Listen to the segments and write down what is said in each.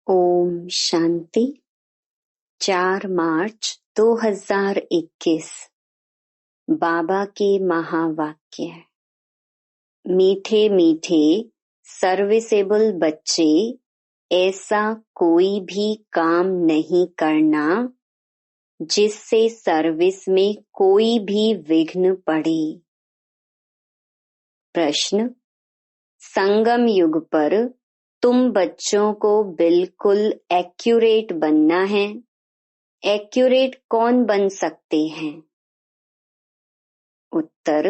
ओम शांति। 4 मार्च 2021। बाबा के महावाक्य। मीठे मीठे सर्विसेबल बच्चे, ऐसा कोई भी काम नहीं करना जिससे सर्विस में कोई भी विघ्न पड़े। प्रश्न: संगम युग पर तुम बच्चों को बिल्कुल एक्यूरेट बनना है। एक्यूरेट कौन बन सकते हैं? उत्तर: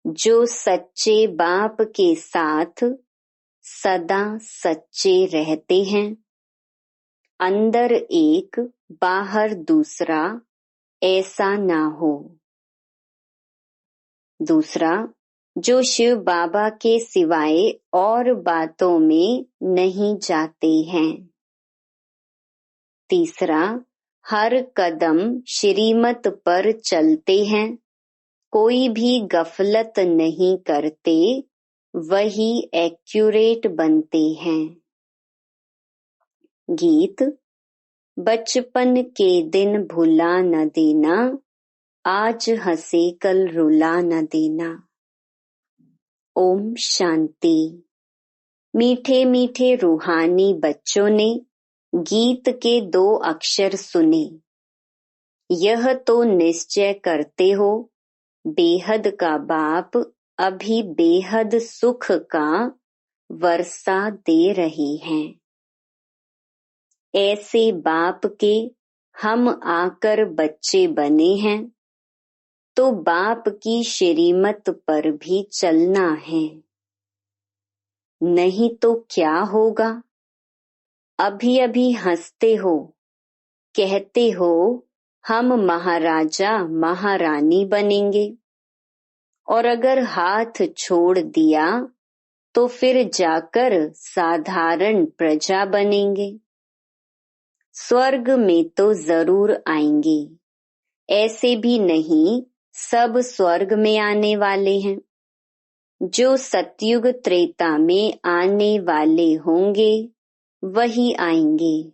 जो सच्चे बाप के साथ सदा सच्चे रहते हैं। अंदर एक, बाहर दूसरा, ऐसा ना हो। दूसरा, जो शिव बाबा के सिवाय और बातों में नहीं जाते हैं। तीसरा, हर कदम श्रीमत पर चलते हैं, कोई भी गफलत नहीं करते, वही एक्यूरेट बनते हैं। गीत: बचपन के दिन भुला न देना, आज हंसे कल रुला न देना। ओम शांति। मीठे मीठे रूहानी बच्चों ने गीत के 2 अक्षर सुने। यह तो निश्चय करते हो, बेहद का बाप अभी बेहद सुख का वर्षा दे रही हैं। ऐसे बाप के हम आकर बच्चे बने हैं, तो बाप की श्रीमत पर भी चलना है। नहीं तो क्या होगा? अभी अभी हंसते हो, कहते हो हम महाराजा महारानी बनेंगे, और अगर हाथ छोड़ दिया तो फिर जाकर साधारण प्रजा बनेंगे। स्वर्ग में तो जरूर आएंगे, ऐसे भी नहीं सब स्वर्ग में आने वाले हैं। जो सतयुग त्रेता में आने वाले होंगे वही आएंगे।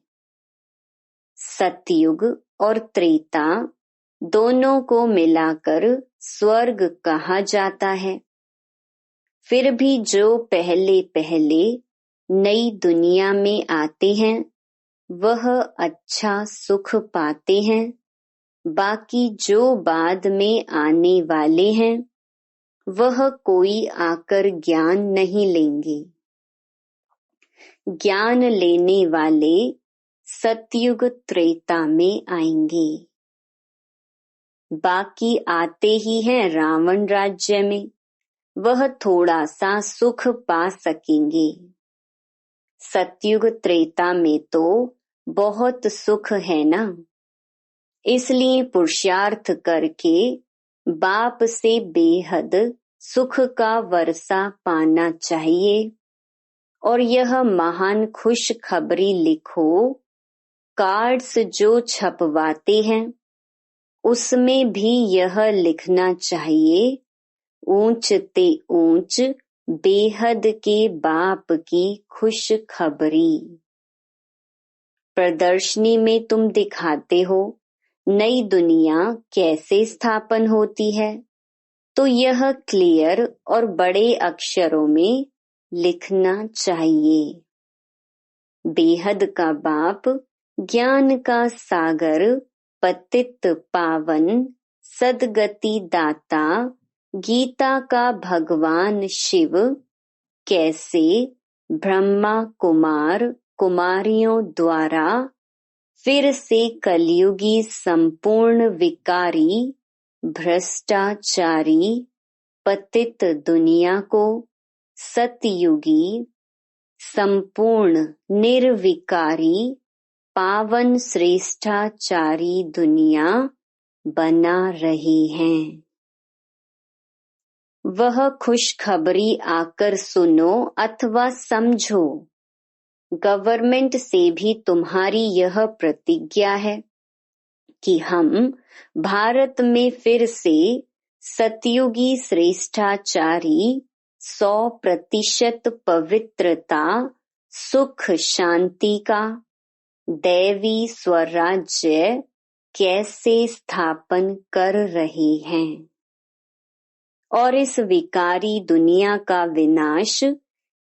सतयुग और त्रेता दोनों को मिलाकर स्वर्ग कहा जाता है। फिर भी जो पहले पहले नई दुनिया में आते हैं वह अच्छा सुख पाते हैं, बाकी जो बाद में आने वाले हैं वह कोई आकर ज्ञान नहीं लेंगे। ज्ञान लेने वाले सतयुग त्रेता में आएंगे। बाकी आते ही हैं रावण राज्य में, वह थोड़ा सा सुख पा सकेंगे। सतयुग त्रेता में तो बहुत सुख है ना, इसलिए पुरुषार्थ करके बाप से बेहद सुख का वर्षा पाना चाहिए। और यह महान खुशखबरी लिखो, कार्ड्स जो छपवाते हैं उसमें भी यह लिखना चाहिए, ऊंच ते ऊंच बेहद के बाप की खुशखबरी। प्रदर्शनी में तुम दिखाते हो नई दुनिया कैसे स्थापन होती है, तो यह क्लियर और बड़े अक्षरों में लिखना चाहिए। बेहद का बाप ज्ञान का सागर, पतित पावन सदगति दाता, गीता का भगवान शिव कैसे ब्रह्मा कुमार कुमारियों द्वारा फिर से कलयुगी संपूर्ण विकारी भ्रष्टाचारी पतित दुनिया को सतयुगी संपूर्ण निर्विकारी पावन श्रेष्ठाचारी दुनिया बना रहे हैं। वह खुशखबरी आकर सुनो अथवा समझो। गवर्नमेंट से भी तुम्हारी यह प्रतिज्ञा है कि हम भारत में फिर से सतयुगी श्रेष्ठाचारी 100% पवित्रता सुख शांति का दैवी स्वराज्य कैसे स्थापन कर रहे हैं और इस विकारी दुनिया का विनाश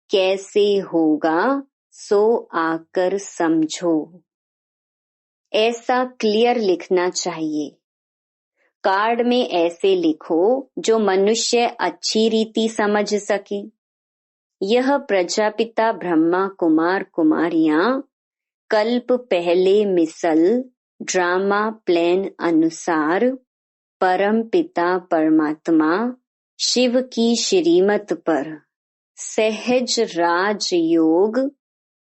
कैसे होगा, सो आकर समझो। ऐसा क्लियर लिखना चाहिए। कार्ड में ऐसे लिखो जो मनुष्य अच्छी रीति समझ सके। यह प्रजापिता ब्रह्मा कुमार कुमारियां कल्प पहले मिसल ड्रामा प्लान अनुसार परम पिता परमात्मा शिव की श्रीमत पर सहज राजयोग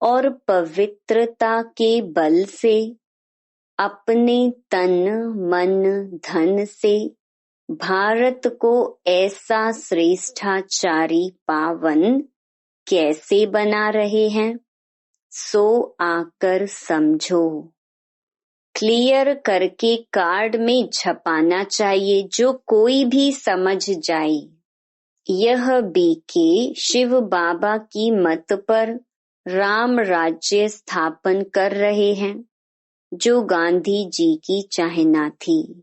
और पवित्रता के बल से अपने तन मन धन से भारत को ऐसा श्रेष्ठाचारी पावन कैसे बना रहे हैं, सो आकर समझो। क्लियर करके कार्ड में छपाना चाहिए जो कोई भी समझ जाए। यह बीके शिव बाबा की मत पर राम राज्य स्थापन कर रहे हैं, जो गांधी जी की चाहना थी।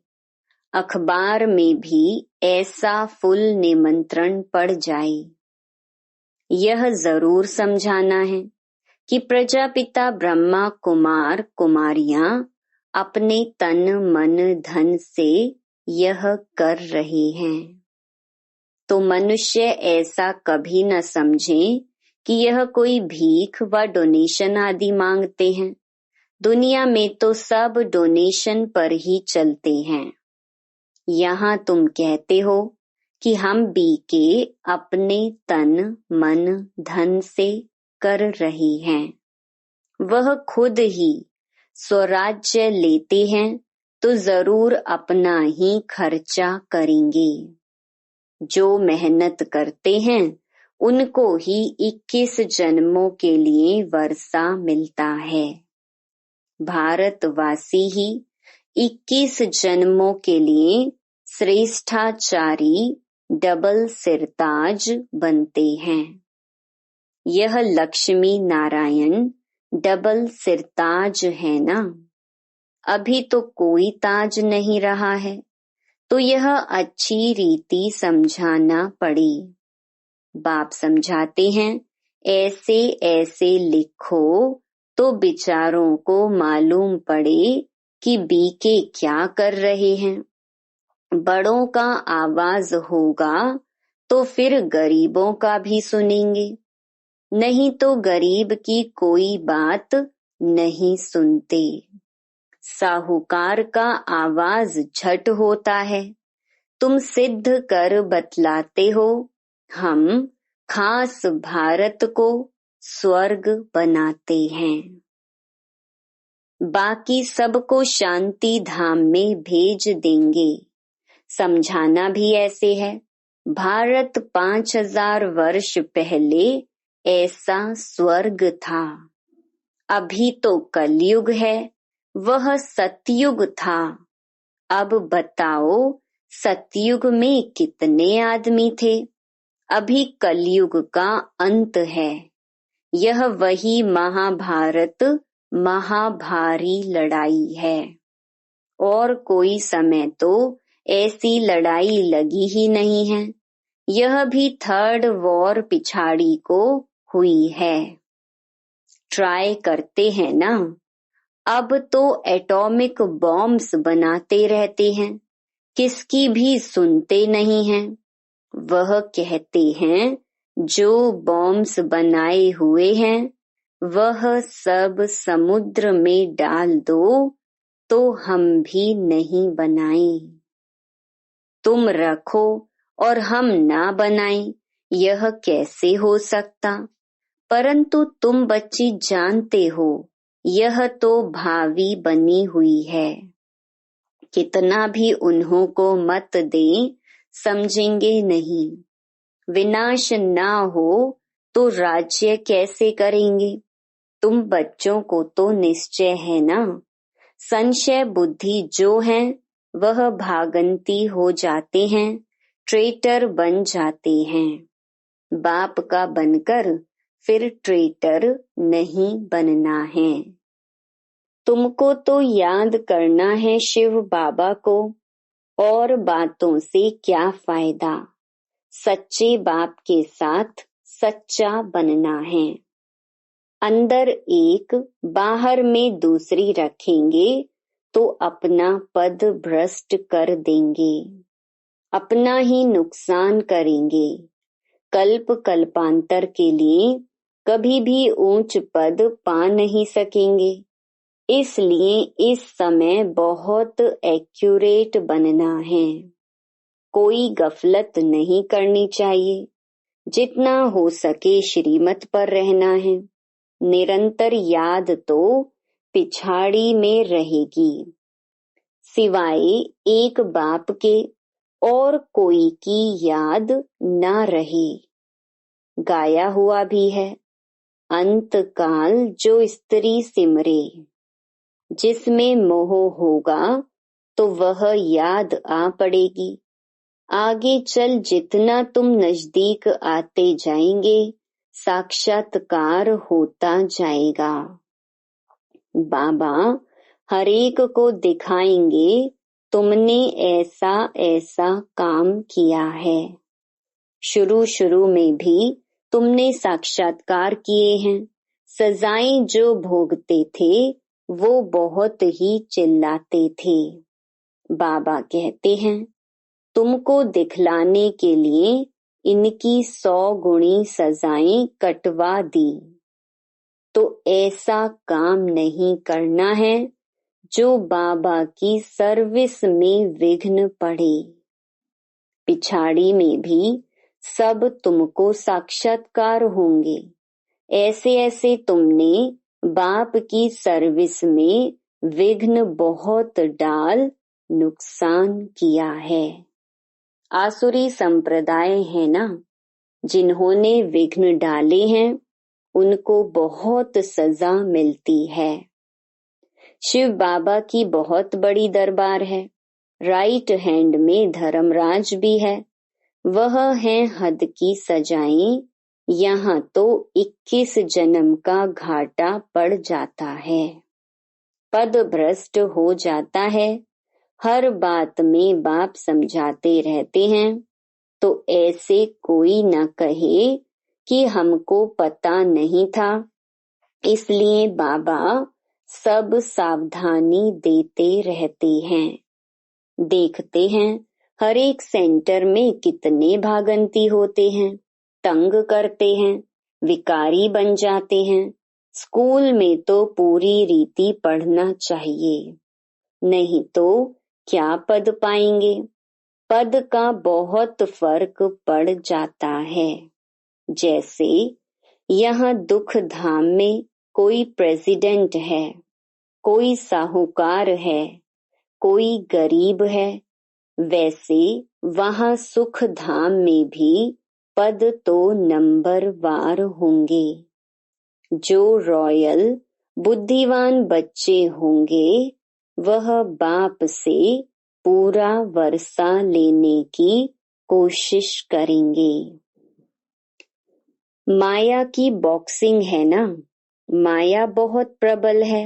अखबार में भी ऐसा फुल निमंत्रण पड़ जाए। यह जरूर समझाना है कि प्रजापिता ब्रह्मा कुमार कुमारियां अपने तन मन धन से यह कर रहे हैं। तो मनुष्य ऐसा कभी न समझे कि यह कोई भीख व डोनेशन आदि मांगते हैं। दुनिया में तो सब डोनेशन पर ही चलते हैं। यहाँ तुम कहते हो कि हम बीके अपने तन मन धन से कर रही हैं। वह खुद ही स्वराज्य लेते हैं तो जरूर अपना ही खर्चा करेंगे। जो मेहनत करते हैं उनको ही 21 जन्मों के लिए वर्षा मिलता है। भारतवासी ही 21 जन्मों के लिए श्रेष्ठाचारी डबल सिरताज बनते हैं। यह लक्ष्मी नारायण डबल सिरताज है ना। अभी तो कोई ताज नहीं रहा है, तो यह अच्छी रीति समझाना पड़ी। बाप समझाते हैं ऐसे ऐसे लिखो तो बिचारों को मालूम पड़े कि बीके क्या कर रहे हैं। बड़ों का आवाज होगा तो फिर गरीबों का भी सुनेंगे, नहीं तो गरीब की कोई बात नहीं सुनते। साहूकार का आवाज झट होता है। तुम सिद्ध कर बतलाते हो हम खास भारत को स्वर्ग बनाते हैं। बाकी सबको शांति धाम में भेज देंगे। समझाना भी ऐसे है। भारत 5000 वर्ष पहले ऐसा स्वर्ग था। अभी तो कलयुग है, वह सतयुग था। अब बताओ सतयुग में कितने आदमी थे। अभी कलयुग का अंत है। यह वही महाभारत महाभारी लड़ाई है। और कोई समय तो ऐसी लड़ाई लगी ही नहीं है। यह भी 3rd वॉर पिछाड़ी को हुई है। ट्राई करते हैं ना। अब तो एटॉमिक बॉम्ब्स बनाते रहते हैं, किसकी भी सुनते नहीं हैं। वह कहते हैं जो बॉम्ब्स बनाए हुए हैं वह सब समुद्र में डाल दो तो हम भी नहीं बनाएं। तुम रखो और हम ना बनाएं, यह कैसे हो सकता। परंतु तुम बच्ची जानते हो यह तो भावी बनी हुई है। कितना भी उन्हों को मत दें, समझेंगे नहीं। विनाश ना हो तो राज्य कैसे करेंगे। तुम बच्चों को तो निश्चय है ना। संशय बुद्धि जो है वह भागंती हो जाते हैं, ट्रेटर बन जाते हैं। बाप का बनकर फिर ट्रेटर नहीं बनना है। तुमको तो याद करना है शिव बाबा को, और बातों से क्या फायदा। सच्चे बाप के साथ सच्चा बनना है। अंदर एक बाहर में दूसरी रखेंगे तो अपना पद भ्रष्ट कर देंगे, अपना ही नुकसान करेंगे। कल्प कल्पांतर के लिए कभी भी ऊंच पद पा नहीं सकेंगे। इसलिए इस समय बहुत एक्यूरेट बनना है। कोई गफलत नहीं करनी चाहिए। जितना हो सके श्रीमत पर रहना है। निरंतर याद तो पिछाड़ी में रहेगी। सिवाय एक बाप के और कोई की याद ना रहे। गाया हुआ भी है, अंत काल जो स्त्री सिमरे, जिसमें मोह होगा तो वह याद आ पड़ेगी। आगे चल जितना तुम नजदीक आते जाएंगे, साक्षात्कार होता जाएगा। बाबा हरेक को दिखाएंगे तुमने ऐसा ऐसा काम किया है। शुरू शुरू में भी तुमने साक्षात्कार किए हैं। सजाएं जो भोगते थे वो बहुत ही चिल्लाते थे। बाबा कहते हैं तुमको दिखलाने के लिए इनकी 100 गुणी सजाएं कटवा दी। तो ऐसा काम नहीं करना है जो बाबा की सर्विस में विघ्न पड़े। पिछाड़ी में भी सब तुमको साक्षात्कार होंगे। ऐसे ऐसे तुमने बाप की सर्विस में विघ्न बहुत डाल नुकसान किया है। आसुरी संप्रदाय है ना, जिन्होंने विघ्न डाले हैं उनको बहुत सजा मिलती है। शिव बाबा की बहुत बड़ी दरबार है। राइट हैंड में धर्मराज भी है। वह है हद की सजाएं। यहाँ तो 21 जन्म का घाटा पड़ जाता है। पद भ्रष्ट हो जाता है। हर बात में बाप समझाते रहते हैं तो ऐसे कोई न कहे कि हमको पता नहीं था। इसलिए बाबा सब सावधानी देते रहते हैं। देखते हैं हर एक सेंटर में कितने भागंती होते हैं, तंग करते हैं, विकारी बन जाते हैं। स्कूल में तो पूरी रीति पढ़ना चाहिए, नहीं तो क्या पद पाएंगे। पद का बहुत फर्क पड़ जाता है। जैसे यहाँ दुख धाम में कोई प्रेसिडेंट है, कोई साहूकार है, कोई गरीब है, वैसे वहाँ सुख धाम में भी पद तो नंबरवार होंगे। जो रॉयल बुद्धिवान बच्चे होंगे वह बाप से पूरा वर्षा लेने की कोशिश करेंगे। माया की बॉक्सिंग है ना, माया बहुत प्रबल है।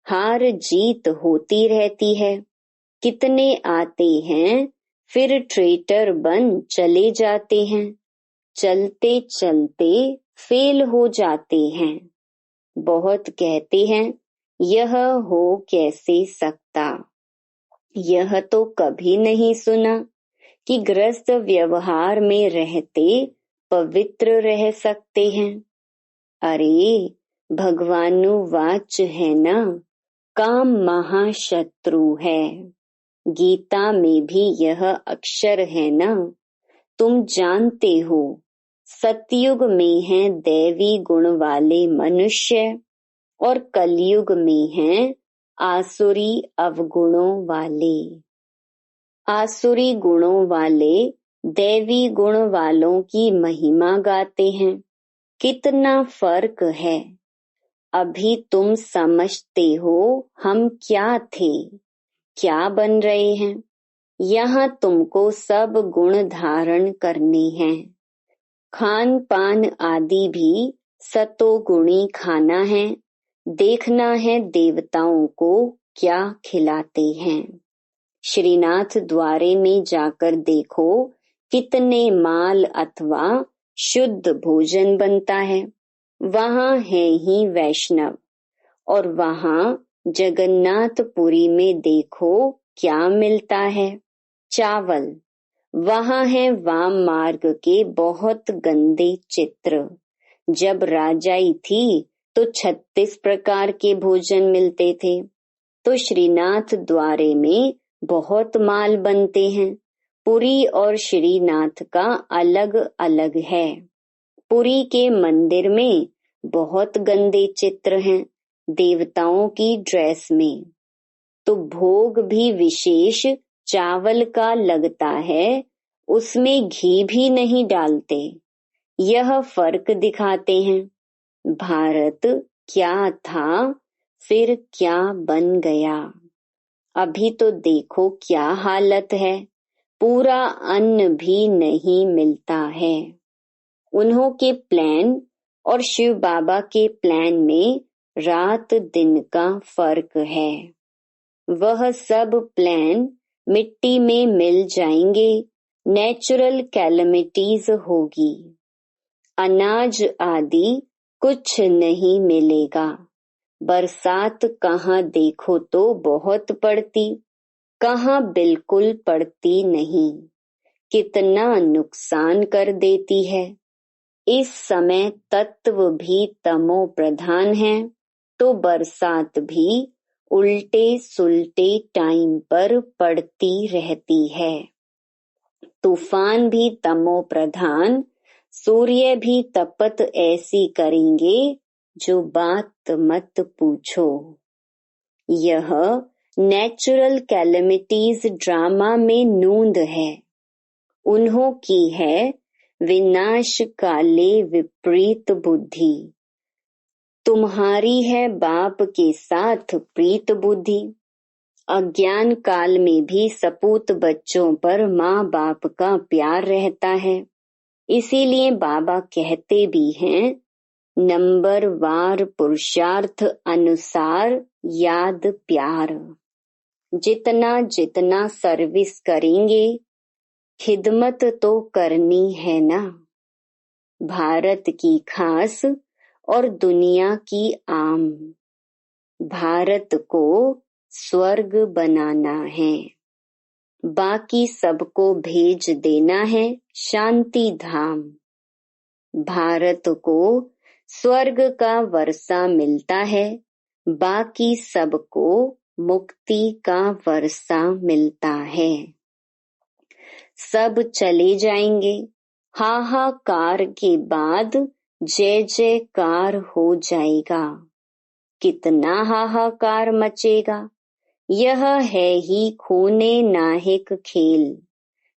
हार जीत होती रहती है। कितने आते हैं फिर ट्रेटर बन चले जाते हैं। चलते चलते फेल हो जाते हैं। बहुत कहते हैं यह हो कैसे सकता। यह तो कभी नहीं सुना कि ग्रस्त व्यवहार में रहते पवित्र रह सकते हैं। अरे भगवानुवाच है ना, काम महाशत्रु है। गीता में भी यह अक्षर है ना, तुम जानते हो। सतयुग में हैं दैवी गुण वाले मनुष्य और कलयुग में हैं आसुरी अवगुणों वाले। आसुरी गुणों वाले दैवी गुण वालों की महिमा गाते हैं। कितना फर्क है। अभी तुम समझते हो हम क्या थे, क्या बन रहे हैं। यहाँ तुमको सब गुण धारण करने हैं। खान पान आदि भी सतोगुणी खाना है। देखना है देवताओं को क्या खिलाते हैं। श्रीनाथ द्वारे में जाकर देखो कितने माल अथवा शुद्ध भोजन बनता है। वहाँ है ही वैष्णव। और वहाँ जगन्नाथपुरी में देखो क्या मिलता है, चावल। वहाँ है वाम मार्ग के बहुत गंदे चित्र। जब राजाई थी तो 36 प्रकार के भोजन मिलते थे। तो श्रीनाथ द्वारे में बहुत माल बनते हैं। पुरी और श्रीनाथ का अलग अलग है। पुरी के मंदिर में बहुत गंदे चित्र हैं देवताओं की ड्रेस में। तो भोग भी विशेष चावल का लगता है, उसमें घी भी नहीं डालते। यह फर्क दिखाते हैं। भारत क्या था, फिर क्या बन गया। अभी तो देखो क्या हालत है, पूरा अन्न भी नहीं मिलता है। उन्हों के प्लान और शिव बाबा के प्लान में रात दिन का फर्क है। वह सब प्लान मिट्टी में मिल जाएंगे, नेचुरल कैलेमिटीज होगी। अनाज आदि कुछ नहीं मिलेगा। बरसात कहाँ देखो तो बहुत पड़ती, कहाँ बिल्कुल पड़ती नहीं। कितना नुकसान कर देती है। इस समय तत्व भी तमो प्रधान है, तो बरसात भी उल्टे सुलटे टाइम पर पड़ती रहती है। तूफान भी तमो प्रधान, सूर्य भी तपत ऐसी करेंगे जो बात मत पूछो। यह नेचुरल कैलेमिटीज ड्रामा में नूंद है। उन्हों की है विनाश काले विपरीत बुद्धि। तुम्हारी है बाप के साथ प्रीत बुद्धि। अज्ञान काल में भी सपूत बच्चों पर माँ बाप का प्यार रहता है। इसीलिए बाबा कहते भी हैं, नंबर वार पुरुषार्थ अनुसार याद प्यार। जितना जितना सर्विस करेंगे, खिदमत तो करनी है ना। भारत की खास और दुनिया की आम। भारत को स्वर्ग बनाना है, बाकी सबको भेज देना है शांति धाम। भारत को स्वर्ग का वर्षा मिलता है, बाकी सबको मुक्ति का वर्षा मिलता है। सब चले जाएंगे, हाहाकार के बाद जय जयकार हो जाएगा। कितना हाहाकार मचेगा। यह है ही खूने नाहिक खेल।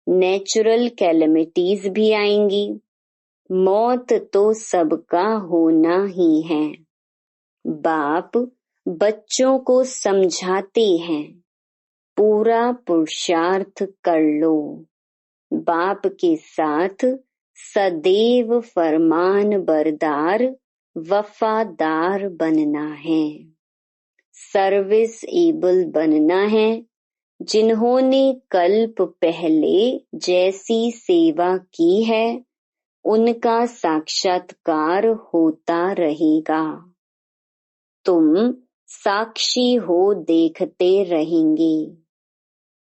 नेचुरल कैलेमिटीज भी आएंगी। मौत तो सबका होना ही है। बाप बच्चों को समझाते हैं, पूरा पुरुषार्थ कर लो। बाप के साथ सदैव फरमान बरदार वफादार बनना है। सर्विस एबल बनना है। जिन्होंने कल्प पहले जैसी सेवा की है, उनका साक्षात्कार होता रहेगा। तुम साक्षी हो, देखते रहेंगे।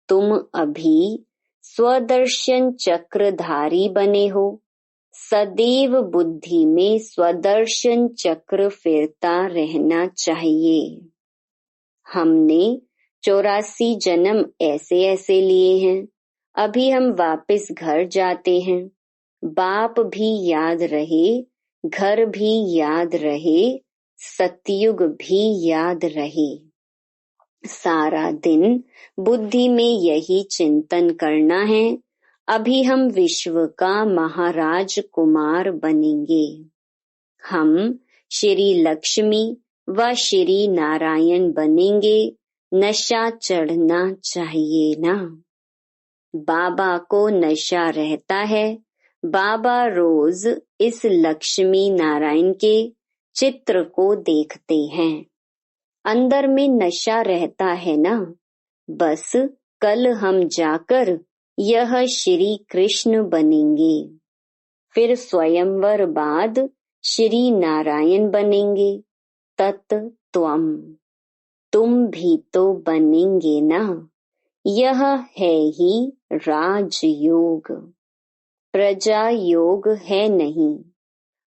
तुम अभी स्वदर्शन चक्रधारी बने हो। सदैव बुद्धि में स्वदर्शन चक्र फिरता रहना चाहिए। हमने 84 जन्म ऐसे ऐसे लिए हैं। अभी हम वापस घर जाते हैं। बाप भी याद रहे, घर भी याद रहे, सतयुग भी याद रहे। सारा दिन बुद्धि में यही चिंतन करना है। अभी हम विश्व का महाराज कुमार बनेंगे। हम श्री लक्ष्मी व श्री नारायण बनेंगे। नशा चढ़ना चाहिए ना। बाबा को नशा रहता है। बाबा रोज इस लक्ष्मी नारायण के चित्र को देखते हैं। अंदर में नशा रहता है ना। बस कल हम जाकर यह श्री कृष्ण बनेंगे, फिर स्वयंवर बाद श्री नारायण बनेंगे। तत्त्वम, तुम भी तो बनेंगे ना। यह है ही राजयोग, प्रजा योग है नहीं।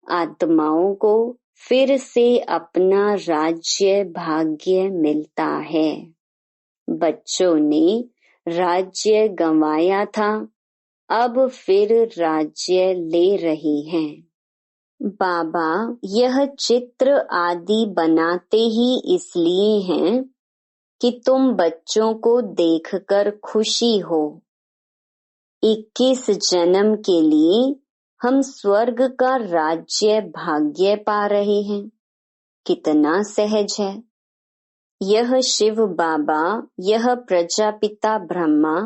आत्माओं को फिर से अपना राज्य भाग्य मिलता है। बच्चों ने राज्य गंवाया था, अब फिर राज्य ले रहे हैं। बाबा यह चित्र आदि बनाते ही इसलिए हैं कि तुम बच्चों को देखकर खुशी हो। 21 जन्म के लिए हम स्वर्ग का राज्य भाग्य पा रहे हैं। कितना सहज है। यह शिव बाबा, यह प्रजापिता ब्रह्मा,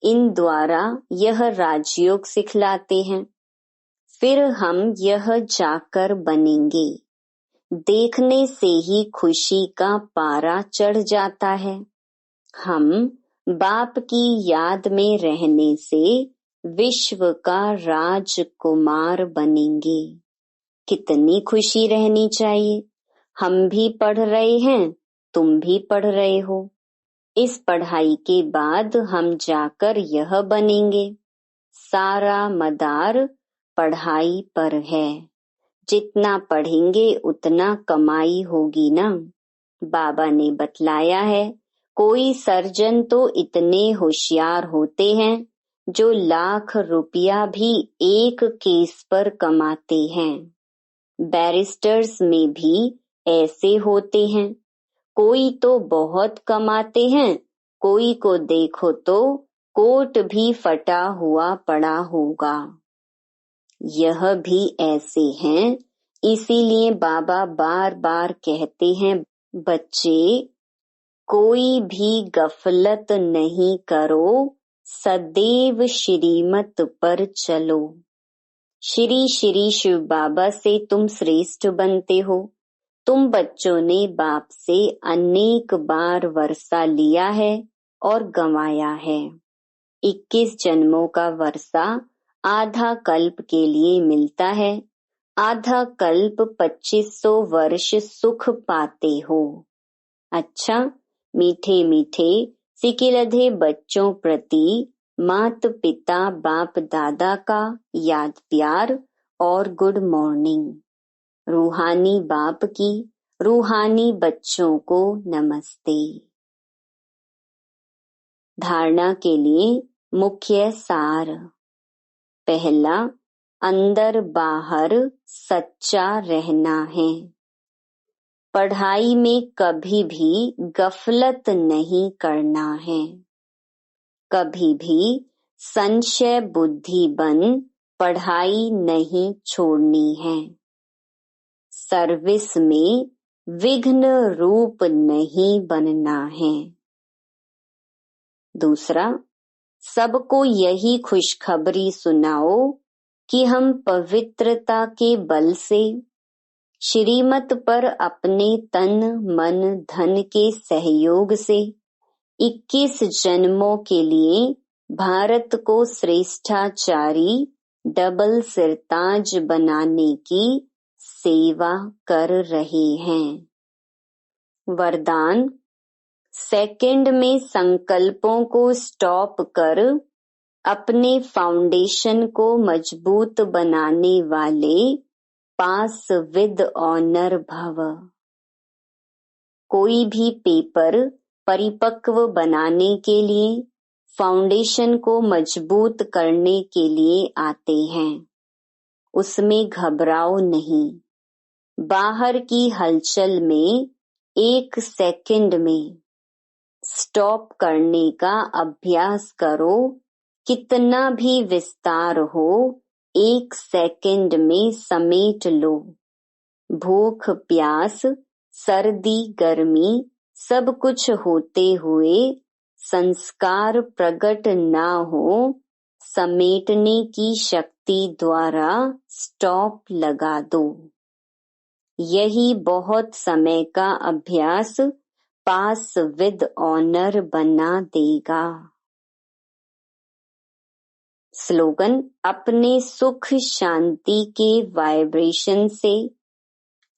इन द्वारा यह राजयोग सिखलाते हैं। फिर हम यह जाकर बनेंगे। देखने से ही खुशी का पारा चढ़ जाता है। हम बाप की याद में रहने से विश्व का राजकुमार बनेंगे। कितनी खुशी रहनी चाहिए। हम भी पढ़ रहे हैं, तुम भी पढ़ रहे हो। इस पढ़ाई के बाद हम जाकर यह बनेंगे। सारा मदार पढ़ाई पर है। जितना पढ़ेंगे उतना कमाई होगी ना। बाबा ने बतलाया है, कोई सर्जन तो इतने होशियार होते हैं जो लाख रुपया भी एक केस पर कमाते हैं। बैरिस्टर्स में भी ऐसे होते हैं। कोई तो बहुत कमाते हैं, कोई को देखो तो कोट भी फटा हुआ पड़ा होगा। यह भी ऐसे हैं। इसीलिए बाबा बार बार कहते हैं, बच्चे कोई भी गफलत नहीं करो, सदैव श्रीमत पर चलो। श्री श्री शिव बाबा से तुम श्रेष्ठ बनते हो। तुम बच्चों ने बाप से अनेक बार वर्षा लिया है और गंवाया है। 21 जन्मों का वर्षा आधा कल्प के लिए मिलता है। आधा कल्प 2500 वर्ष सुख पाते हो। अच्छा, मीठे मीठे सिकिलधे बच्चों प्रति मात पिता बाप दादा का याद प्यार और गुड मॉर्निंग। रूहानी बाप की रूहानी बच्चों को नमस्ते। धारणा के लिए मुख्य सार। पहला, अंदर बाहर सच्चा रहना है। पढ़ाई में कभी भी गफलत नहीं करना है। कभी भी संशय बुद्धि बन पढ़ाई नहीं छोड़नी है। सर्विस में विघ्न रूप नहीं बनना है। दूसरा, सबको यही खुशखबरी सुनाओ कि हम पवित्रता के बल से श्रीमत पर अपने तन मन धन के सहयोग से 21 जन्मों के लिए भारत को श्रेष्ठाचारी डबल सिरताज बनाने की सेवा कर रहे हैं। वरदान, सेकंड में संकल्पों को स्टॉप कर अपने फाउंडेशन को मजबूत बनाने वाले पास विद ऑनर भव। कोई भी पेपर परिपक्व बनाने के लिए, फाउंडेशन को मजबूत करने के लिए आते हैं। उसमें घबराओ नहीं। बाहर की हलचल में 1 सेकंड में स्टॉप करने का अभ्यास करो। कितना भी विस्तार हो, 1 सेकंड में समेट लो। भूख प्यास सर्दी गर्मी सब कुछ होते हुए संस्कार प्रकट ना हो, समेटने की शक्ति द्वारा स्टॉप लगा दो। यही बहुत समय का अभ्यास पास विद ऑनर बना देगा। स्लोगन, अपने सुख शांति के वाइब्रेशन से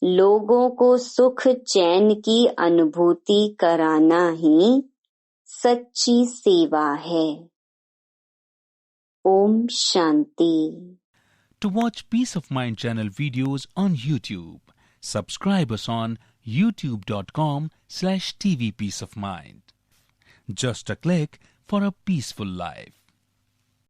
लोगों को सुख चैन की अनुभूति कराना ही सच्ची सेवा है। Om Shanti. To watch Peace of Mind channel videos on YouTube, subscribe us on youtube.com/tvpeaceofmind. Just a click for a peaceful life.